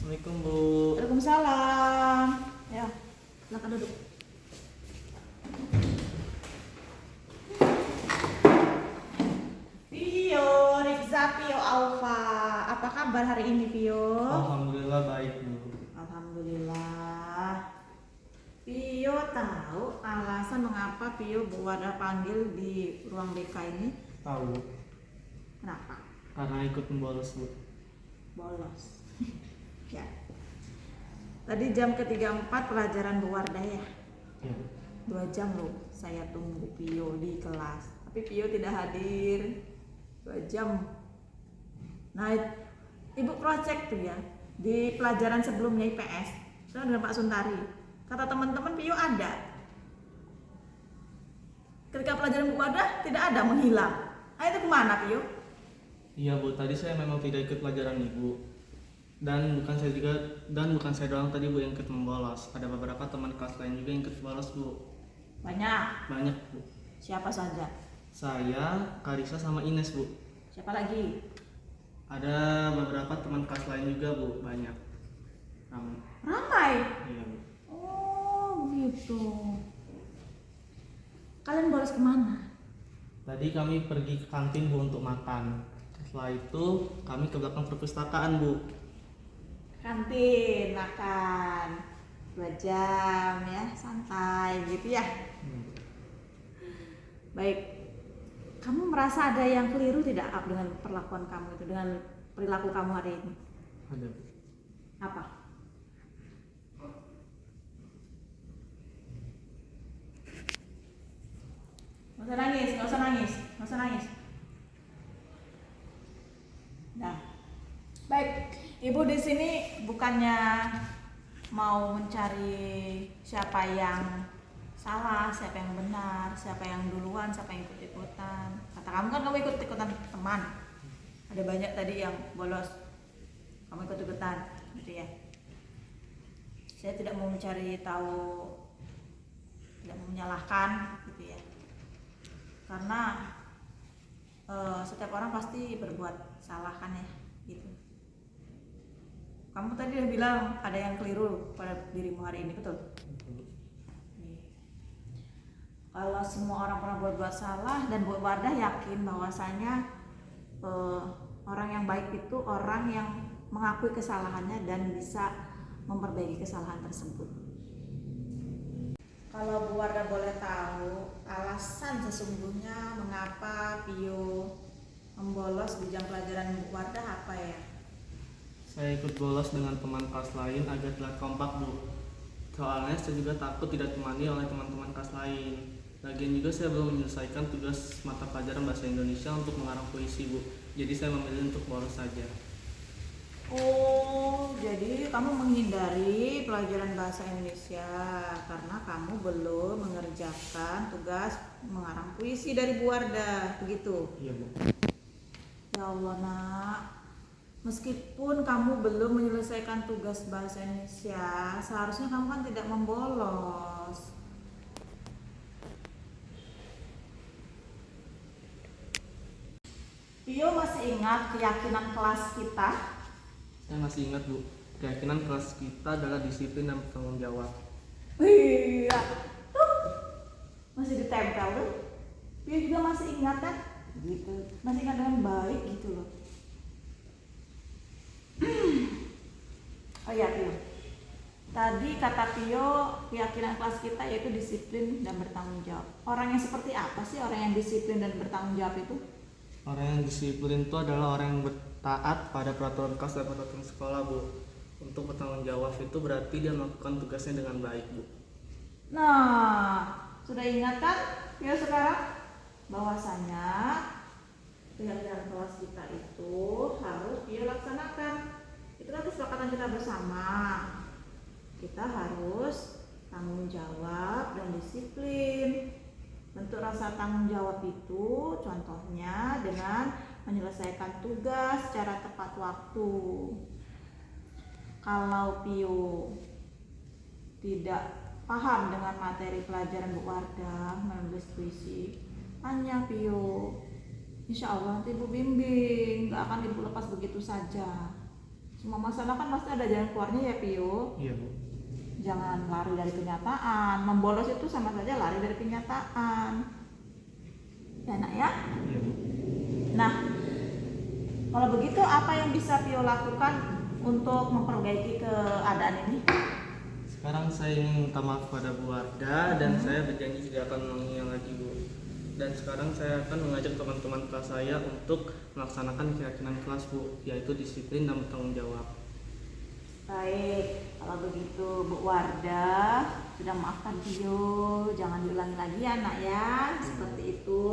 Assalamualaikum Bu. Waalaikumsalam. Ya, silakan duduk. Pio, Rizza, Pio, Alfa. Apa kabar hari ini, Pio? Alhamdulillah baik Bu. Alhamdulillah. Pio tahu alasan mengapa Pio Bu Wardah panggil di ruang BK ini? Tahu Kenapa? karena ikut membolos Bu. Bolos. Ya. Tadi jam ke-3-4 pelajaran Bu Wardah ya? Ya Bu. 2 jam loh saya tunggu Pio di kelas, tapi Pio tidak hadir. 2 jam. Nah, Ibu cross check tuh ya di pelajaran sebelumnya IPS saya dengan Pak Suntari, kata teman-teman Pio ada. Ketika pelajaran Bu Wardah tidak ada, menghilang. Nah, itu kemana Pio? Iya Bu, tadi saya memang tidak ikut pelajaran Ibu. Dan bukan saya doang tadi Bu yang ikut membolos. Ada beberapa teman kelas lain juga yang ikut bolos Bu. Banyak. Bu. Siapa saja? Saya, Karisa sama Ines Bu. Siapa lagi? Ada beberapa teman kelas lain juga Bu, banyak. Ramai. Iya Bu. Oh begitu. Kalian bolos kemana? Tadi kami pergi ke kantin Bu untuk makan. Setelah itu kami ke belakang perpustakaan Bu. Kantin, makan 2 jam ya, santai gitu ya. Baik. Kamu merasa ada yang keliru tidak dengan perlakuan kamu itu, dengan perilaku kamu hari ini? Ada Bu. Apa? Nggak usah nangis. Nah, baik. Ibu di sini bukannya mau mencari siapa yang salah, siapa yang benar, siapa yang duluan, siapa yang ikut-ikutan. Kata kamu kan kamu ikut-ikutan teman. Ada banyak tadi yang bolos, kamu ikut-ikutan, gitu ya. Saya tidak mau mencari tahu, tidak mau menyalahkan, gitu ya. Karena setiap orang pasti berbuat salah kan ya, gitu. Kamu tadi udah bilang ada yang keliru pada dirimu hari ini, betul? Kalau semua orang pernah berbuat salah dan Bu Wardah yakin bahwasanya orang yang baik itu orang yang mengakui kesalahannya dan bisa memperbaiki kesalahan tersebut. Kalau Bu Wardah boleh tahu alasan sesungguhnya mengapa Pio membolos di jam pelajaran Bu Wardah apa ya? Saya ikut bolos dengan teman kelas lain agar terlihat kompak Bu. Soalnya saya juga takut tidak ditemani oleh teman-teman kelas lain. Lagian juga saya belum menyelesaikan tugas mata pelajaran bahasa Indonesia untuk mengarang puisi Bu. Jadi saya memilih untuk bolos saja. Oh, jadi kamu menghindari pelajaran bahasa Indonesia karena kamu belum mengerjakan tugas mengarang puisi dari Bu Wardah, begitu? Iya Bu. Ya Allah nak, meskipun kamu belum menyelesaikan tugas bahasa Indonesia, seharusnya kamu kan tidak membolos. Pio masih ingat keyakinan kelas kita? Saya masih ingat Bu, keyakinan kelas kita adalah disiplin dan bertanggung jawab. Iya, tuh masih ditempel tuh. Pio juga masih ingat kan? Gitu, masih ingat dengan baik gitu loh. Oh iya Pio, tadi kata Pio keyakinan kelas kita yaitu disiplin dan bertanggung jawab. Orang yang seperti apa sih orang yang disiplin dan bertanggung jawab itu? Orang yang disiplin itu adalah orang yang taat pada peraturan kelas dan peraturan sekolah Bu. Untuk bertanggung jawab itu berarti dia melakukan tugasnya dengan baik Bu. Nah, sudah ingat kan Pio sekarang bahwasanya keyakinan kelas kita itu harus Pio laksanakan. Itu kan kesepakatan kita bersama. Kita harus tanggung jawab dan disiplin. Bentuk rasa tanggung jawab itu contohnya dengan menyelesaikan tugas secara tepat waktu. Kalau Pio tidak paham dengan materi pelajaran Bu Wardah menulis puisi, tanya Pio. Insya Allah nanti Ibu bimbing, gak akan Ibu lepas begitu saja. Semua masalah kan pasti ada jalan keluarnya ya Pio. Iya Bu. Jangan lari dari kenyataan. Membolos itu sama saja lari dari kenyataan. Ya nak ya. Iya Bu. Nah, kalau begitu apa yang bisa Pio lakukan untuk memperbaiki keadaan ini? Sekarang saya ingin minta maaf kepada Bu Wardah dan saya berjanji tidak akan mengulanginya lagi Bu. Dan sekarang saya akan mengajak teman-teman kelas saya untuk melaksanakan keyakinan kelas Bu, yaitu disiplin dan bertanggung jawab. Baik, kalau begitu Bu Wardah sudah maafkan Pio, jangan diulangi lagi ya nak ya, seperti itu.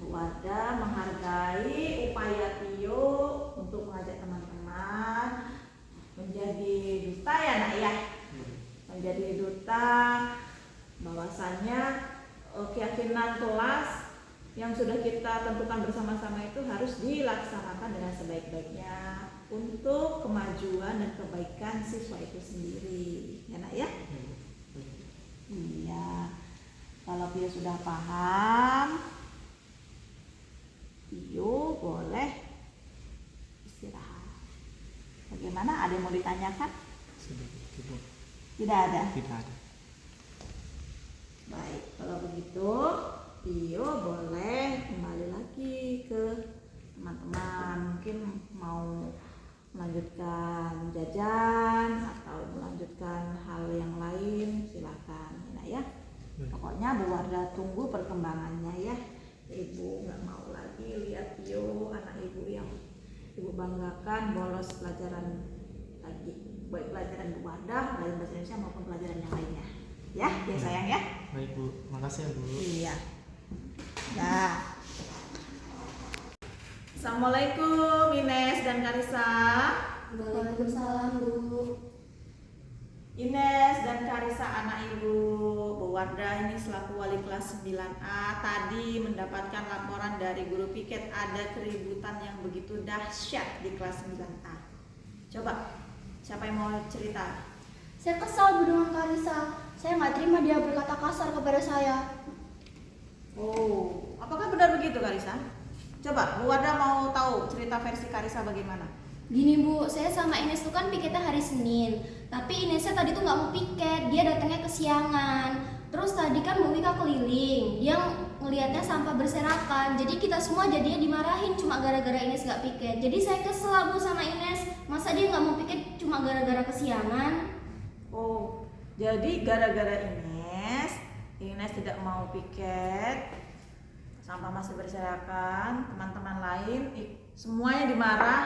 Bu Wardah menghargai upaya Pio untuk mengajak teman-teman menjadi duta ya nak ya, menjadi duta bahwasannya keyakinan kelas yang sudah kita tentukan bersama-sama itu harus dilaksanakan dengan sebaik-baiknya untuk kemajuan dan kebaikan siswa itu sendiri, ya nak ya? Iya. Kalau Pio sudah paham, Pio boleh istirahat. Bagaimana? Ada yang mau ditanyakan? Sudah Bu. Tidak ada. Tidak ada. Baik, kalau begitu Pio boleh kembali lagi ke teman-teman. Mungkin mau melanjutkan jajan atau melanjutkan hal yang lain, silakan ya. Pokoknya Bu Wardah tunggu perkembangannya ya. Ibu nggak mau lagi lihat Pio, anak ibu yang ibu banggakan bolos pelajaran lagi, baik pelajaran Bu Wardah, pelajaran bahasa Indonesia maupun pelajaran yang lainnya. Ya sayang ya. Baik Bu, makasih ya Bu. Iya. Nah. Assalamualaikum Ines dan Karisa. Waalaikumsalam Bu. Ines dan Karisa anak ibu, Bu Wardah ini selaku wali kelas 9A tadi mendapatkan laporan dari guru piket ada keributan yang begitu dahsyat di kelas 9A. Coba, siapa yang mau cerita? Saya kesal Bu dengan Karisa. Saya nggak terima dia berkata kasar kepada saya. Oh, apakah benar begitu Karisa? Coba, Bu Wardah mau tahu cerita versi Karisa bagaimana? Gini Bu, saya sama Ines tuh kan piketnya hari Senin. Tapi Inesnya tadi tuh nggak mau piket, dia datangnya kesiangan. Terus tadi kan Bu Wika keliling, dia ngelihatnya sampah berserakan. Jadi kita semua jadinya dimarahin cuma gara-gara Ines nggak piket. Jadi saya kesel Bu sama Ines. Masa dia nggak mau piket cuma gara-gara kesiangan? Oh, jadi gara-gara Ines tidak mau piket, sampah masih berserakan, teman-teman lain semuanya dimarah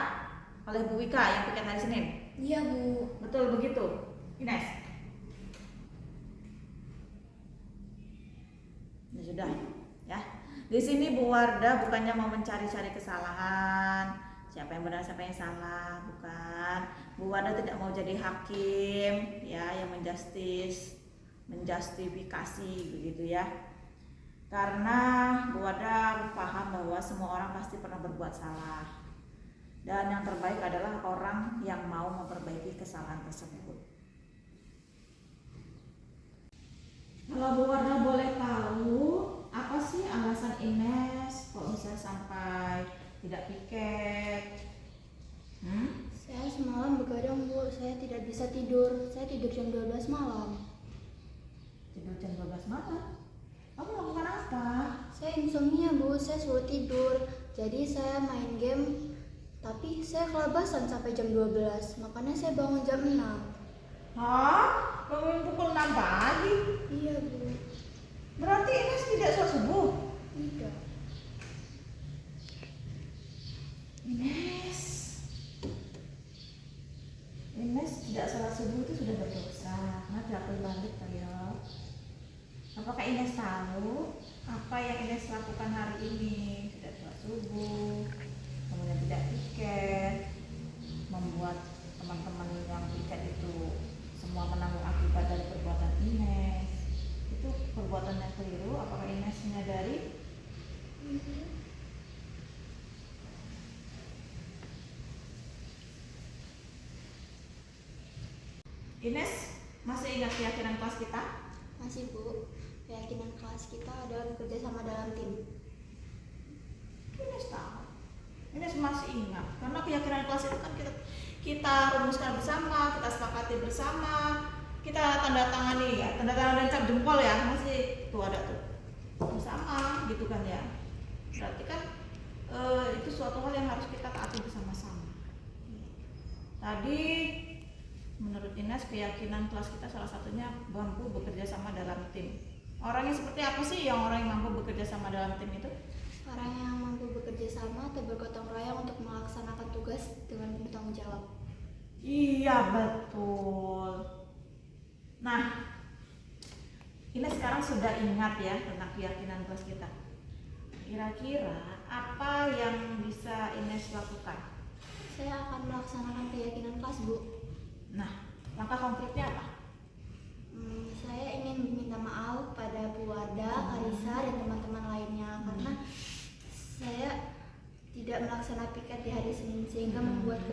oleh Bu Wika yang piket hari Senin. Iya Bu. Betul begitu, Ines? Ya sudah, ya. Di sini Bu Wardah bukannya mau mencari-cari kesalahan, siapa yang benar siapa yang salah, bukan. Bu Wardah tidak mau jadi hakim ya yang menjustifikasi begitu ya. Karena Bu Wardah paham bahwa semua orang pasti pernah berbuat salah. Dan yang terbaik adalah orang yang mau memperbaiki kesalahan tersebut. Kalau Bu Wardah boleh tahu, apa sih alasan Ines kalau misalnya sampai tidak piket? Saya semalam begadang Bu, saya tidak bisa tidur. Saya tidur jam 12 malam. Tidur jam 12 malam? Kamu melakukan apa? Saya insomnia Bu, saya sulit tidur. Jadi saya main game, tapi saya kelabasan sampai jam 12. Makanya saya bangun jam 6. Hah? Bangun pukul 6 pagi? Iya Bu. Berarti Ines tidak sholat subuh? Tidak. Ines tidak sholat subuh itu sudah berdosa. Karena tidak balik ya. Apakah Ines tahu apa yang Ines lakukan hari ini? Tidak sholat subuh, kemudian tidak piket, membuat teman-teman yang piket itu semua menanggung akibat dari perbuatan Ines. Itu perbuatan yang keliru. Apakah Ines menyadari? Ines masih ingat keyakinan kelas kita? Masih Bu. Keyakinan kelas kita adalah bekerja sama dalam tim. Ines tahu. Ines masih ingat karena keyakinan kelas itu kan kita rumuskan bersama, kita sepakati bersama, kita tanda tangani ya, tanda tangan dan cap jempol ya, masih tuh ada tuh bersama gitu kan ya. Berarti kan itu suatu hal yang harus kita taati bersama-sama. Tadi menurut Ines keyakinan kelas kita salah satunya mampu bekerja sama dalam tim. Orangnya seperti apa sih orang yang mampu bekerja sama dalam tim itu? Orang yang mampu bekerja sama atau bergotong royong untuk melaksanakan tugas dengan bertanggung jawab. Iya betul. Nah, Ines sekarang sudah ingat ya tentang keyakinan kelas kita. Kira-kira apa yang bisa Ines lakukan? Saya akan melaksanakan keyakinan kelas, Bu. Nah, langkah konkretnya apa? Saya ingin meminta maaf pada Bu Wardah, Karisa, dan teman-teman lainnya karena saya tidak melaksanakan piket di hari Senin sehingga membuat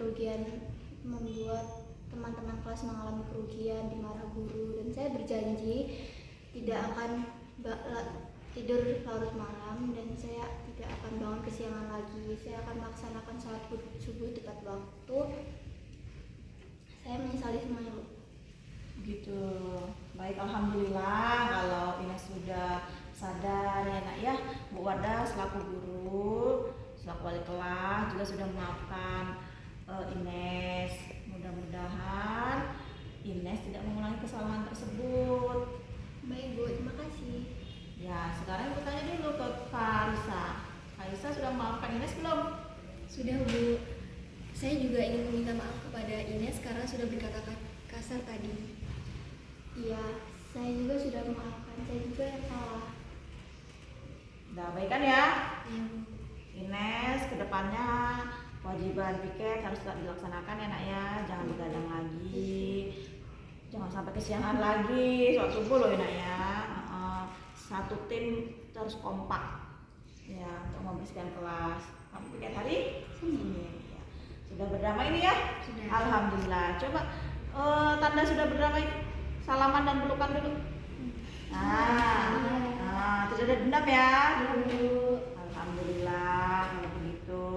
teman-teman kelas mengalami kerugian, dimarah guru, dan saya berjanji tidak akan tidur larut malam dan saya tidak akan bangun kesiangan lagi. Saya akan melaksanakan sholat subuh tepat waktu. Saya menyesali semuanya, Bu. Gitu. Baik, alhamdulillah kalau Ines sudah sadar ya nak ya. Bu Wardah selaku guru, selaku wali kelas juga sudah memaafkan Ines. Mudah-mudahan Ines tidak mengulangi kesalahan tersebut. Baik, Bu, terima kasih. Ya, sekarang ibu tanya dulu ke Karisa. Karisa sudah memaafkan Ines belum? Sudah, Bu. Saya juga ingin meminta maaf kepada Ines karena sudah berkata kasar tadi. Iya, saya juga sudah memaafkan. Saya juga yang salah. Udah baik kan ya? Iya, Bu. Ines, kedepannya kewajiban piket harus tetap dilaksanakan ya nak ya. Jangan begadang lagi. Jangan sampai kesiangan lagi. Sholat subuh loh ya nak ya. Satu tim harus kompak ya untuk membersihkan kelas. Kamu piket hari Senin ya. Sudah berdamai ini ya? Sudah. Alhamdulillah. Coba tanda sudah berdamai, salaman dan pelukan dulu. Nah, tidak ada dendam ya. Alhamdulillah kalau begitu.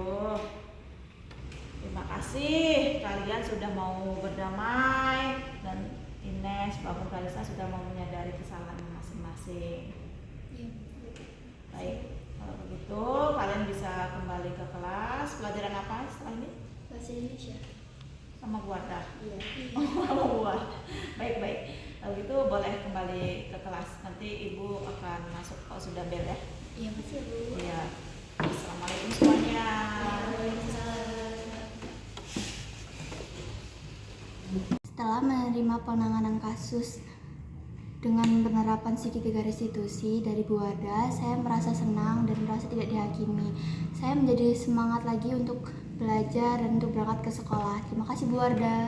Terima kasih kalian sudah mau berdamai dan Ines maupun Karisa sudah mau menyadari kesalahan masing-masing. Iya. Baik, kalau begitu kalian bisa kembali ke kelas. Pelajaran apa setelah ini? Bahasa Indonesia. Sama Bu Wardah. Iya. Sama Bu Wardah. Baik. Kalau gitu boleh kembali ke kelas. Nanti Ibu akan masuk kalau sudah bel ya. Iya, makasih, Bu. Iya. Assalamualaikum semuanya. Setelah menerima penanganan kasus dengan penerapan segitiga restitusi dari Bu Wardah, saya merasa senang dan merasa tidak dihakimi. Saya menjadi semangat lagi untuk belajar dan untuk berangkat ke sekolah. Terima kasih Bu Wardah.